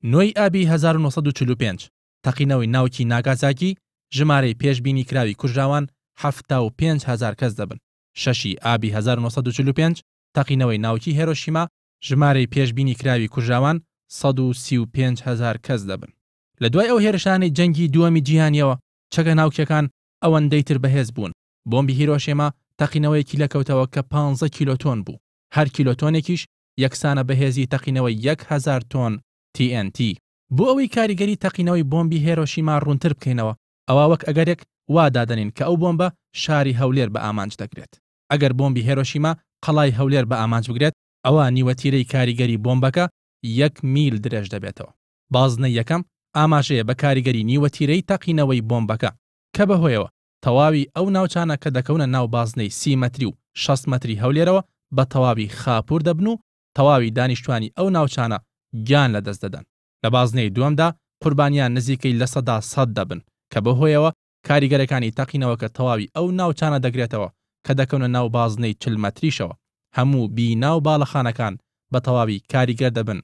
نۆی ئابی 1945 تەقینەوەی ناوکی ناگازاکی ژمارەی پێشبینی کراوی کوژراوان 75,000 کەس دەبن. 6 ئابی 1945 تەقینەوەی ناوکی هیرۆشیما ژمارەی پێشبینی کراوی کوژراوان 135,000 کەس دەبن. لە دوای ئەو هێرشانەی جەنگی دووەمی جیهانیەوە چەکە ناوکیەکان ئەوەندەی تر بەهێز بوون. بۆمبی هیرۆشیما تەقینەوەیەکی لەکەوتەوە کە 15 کیلۆتۆن بوو. هەر کیلۆتۆنێکیش یەکسانە بەهێزی تەقینەوەی 1,000 تۆن TNT. بۆ ئەوەی کاریگەری تەقینەوەی بۆمبی هیرۆشیما ڕوونتر بکەینەوە، ئەوە وەک ئەگەرێک وا دادەنین کە ئەو بۆمبە شاری هەولێر بە ئامانج دەگرێت. ئەگەر بۆمبی هیرۆشیما قەڵای هەولێر بە ئامانج بگرێت، ئەوە نیوەتیرەی کاریگەری بۆمبەکە 1 میل درێژ دەبێتەوە. بازنەی یەکەم ئاماژەیە بە کاریگەری نیوەتیرەی تەقینەوەی بۆمبەکە کە بەهۆیەوە تەواوی ئەو ناوچانە کە دەکەونە ناو بازنەی 30 مەتری و 6 مەتری هەولێرەوە بە تەواوی خاپور دەبن و تەواوی دانیشتوانی ئەو ناوچانە گیان لەدەست دەدەن. لە بازنەی دووەمدا قوربانیان نزیکەی لە 100 دەبن کە بەهۆیەوە کاریگەرەکانی تەقینەوە کە تەواوی ئەو ناوچانە دەگرێتەوە کە دەکەونە ناو بازنەی 40 مەتریشەوە هەموو بینا و باڵەخانەکان بە تەواوی کاریگەر دەبن.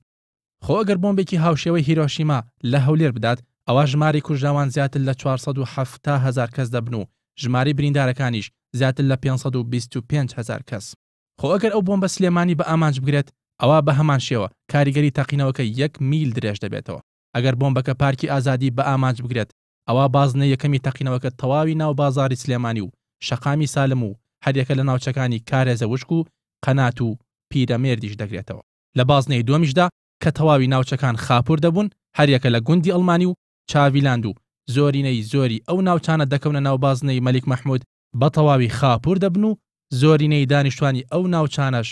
خۆ ئەگەر بۆمبێکی هاوشێوەی هیرۆشیما لە هەولێر بدات، ئەوە ژماری کوژراوان زیاتر لە 470,000 کەس دەبن و ژماری بریندارەکانیش زیاتر لە 525,000 کەس. خۆ ئەگەر ئەو بۆمبە سلێمانی بە ئامانج بگرێت، ئەوە بە هەمان شێوە کاریگەری تەقینەوەکە 1 میل درێژ دەبێتەوە. ئەگەر بۆمبەکە پارکی ئازادی بە ئامانج بگرێت، ئەوە بازنە یەکەمی تەقینەوەکە تەواوی ناو بازاری سلێمانی و شەقامی سالم و هەریەکە لە ناوچەکانی کارێزە وشک و قەنات و پیرەمێردیش دەگرێتەوە. لە بازنەی دووەمیشدا کە تەواوی ناوچەکان خاپور دەبوون، هەریەکە لە گوندی ئەڵمانی و چاویلاند و زۆرینەی زۆری ئەو ناوچانە دەکەونە ناو بازنەی مەلیک مەحموود بە تەواوی خاپور دەبن و زۆرینەی دانیشتوانی ئەو ناوچانەش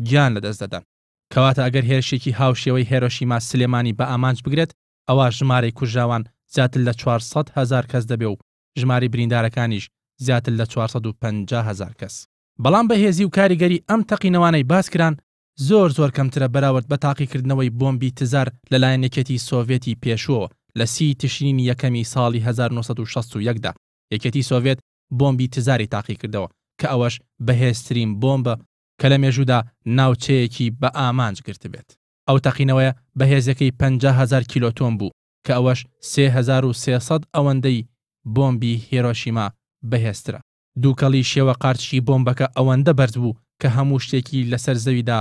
گیان لەدەست دەدەن. کەواتە ئەگەر هێرشێکی هاوشێوەی هیرۆشیما سلێمانی بە ئامانج بگرێت، ئەوە ژمارەی کوژراوان زیاتر لە 400,000 کەس دەبێ و ژماری بریندارەکانیش زیاتر لە 450,000 کەس. بەڵام بەهێزی و کاریگەری ئەم تەقینەوانەی باسکران زۆر کەمترە بەراورد بە تاقیکردنەوەی بۆمبی تزار لەلایەن یەکێتی سۆڤێتی پێشووە لە 30 تشرینی یەکەمی ساڵی 1961دا. یەکێتی سۆڤێت بۆمبی تزاری تاقی کردەوە کە ئەوەش بەهێزترین بۆمبە کە لە مێژوودا ناوچەیەکی بە ئامانج گرت بێت. ئەو تەقینەوەیە بەهێزەکەی 50,000 کیلۆتۆن بوو کە ئەوەش 3300 ئەوەندەی بۆمبی هیرۆشیما بەهێزترە. دووکەڵی شێوە قارچی بۆمبەکە ئەوەندە بەرز بوو کە هەموو شتێکی لەسەر زەویدا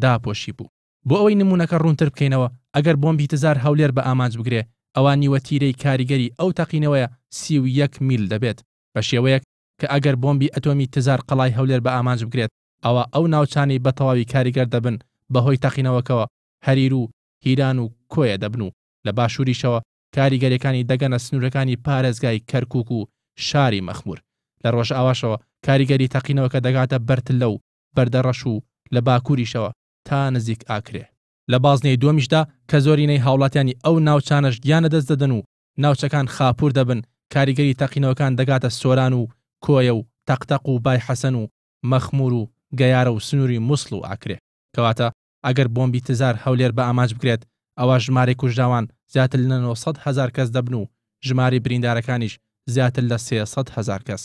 داپۆشی بوو. بۆ ئەوەی نمونەکە ڕوونتر بکەینەوە، ئەگەر بۆمبی تزار هەولێر بە ئامانج بگرێ، ئەوە نیوەتیرەی کاریگەری ئەو تەقینەوەیە 31 میل دەبێت، بە شێوەیەک کە ئەگەر بۆمبی ئەتۆمی تزار قەڵای هەولێر بە ئامانج بگرێت، ئەوە ئەو ناوچانەی بە تەواوی کاریگەر دەبن بەهۆی تەقینەوەکەوە هەریر و هیران و کۆیە دەبن و لە باشووریشەوە کاریگەریەکانی دەگەنە سنوورەکانی پارێزگای کەرکووک و شاری مەخمور. لە ڕۆژ ئاواشەوە کاریگەری تەقینەوەکە دەگاتە بەرتلە و بەردەڕەش و لە باکووریشەوە تا نزیک ئاکرێ. لە بازنەی دووەمیشدا کە زۆرینەی هاوڵاتیانی ئەو ناوچانەش گیانە دەست دەدەن و ناوچەکان خاپور دەبن، کاریگەری تەقینەوەکان دەگاتە سۆران و کۆیە و تەقتەق و بای حەسەن و مەخمور و گەیارە و سنووری مووسڵ و ئاکرێ. کەواتە ئەگەر بۆمبی تزار هەولێر بە ئامانج بگرێت، ئەوە ژمارەی کوژراوان زیاتر لە 900,000 کەس دەبن و ژماری بریندارەکانیش زیاتر لە 300,000 کەس.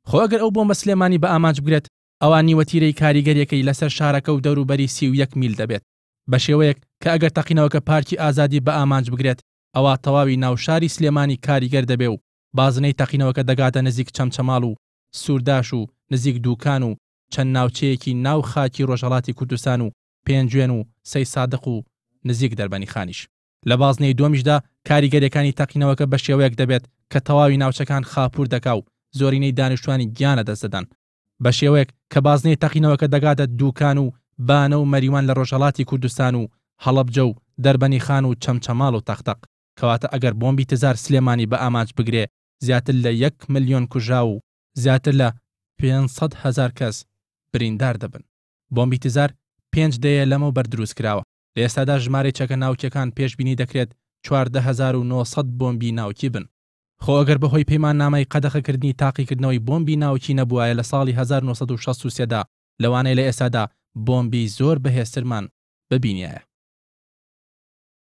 خۆ ئەگەر ئەو بۆمبە سلێمانی بە ئامانج بگرێت، ئەوە نیوەتیرەی کاریگەریەکەی لەسەر شارەکە و دەوروبەری 31 میل دەبێت، بە شێوەیەک کە ئەگەر تەقینەوەکە پارکی ئازادی بە ئامانج بگرێت، ئەوە تەواوی ناوشاری سلێمانی کاریگەر دەبێ و بازنەی تەقینەوەکە دەگاتە نزیک چەمچەماڵ و سوورداش و نزیک دووکان و چەند ناوچەیەکی ناو خاکی ڕۆژهەڵاتی کوردستان و پێنجوێن و سەی سادق و نزیک دەربەنی خانیش. لە بازنەی دووەمیشدا کاریگەریەکانی تەقینەوەکە بە شێوەیەک دەبێت کە تەواوی ناوچەکان خاپور دەکا و زۆرینەی دانیشتوانی گیانە دەست دەدەن، بە شێوەیەک کە بازنەی تەقینەوەکە دەگاتە دووکان و بانە و مەریوان لە ڕۆژهەڵاتی کوردستان و هەڵەبجە و دەربەنی خان و چەمچەماڵ و تەختەق. کەواتە ئەگەر بۆمبی تزار سلێمانی بە ئامانج بگرێ، زیاتر لە 1 ملیۆن کوژرا و زیاتر لە 500,000 کەس بریندار دەبن. بۆمبی تزار 5 دەیە لەمە بەردروست کراوە. لە ئێستادا ژمارەی چەکە ناوکیەکان پێشبینی دەکرێت 14,900 بۆمبی ناوکی بن. خۆ ئەگەر بەهۆی پەیماننامەی قەدەغەکردنی تاقیکردنەوەی بۆمبی ناوکی نەبووایە لە ساڵی 1963دا، لەوانەیە لە ئێستادا بۆمبی زۆر بەهێزترمان ببینایە.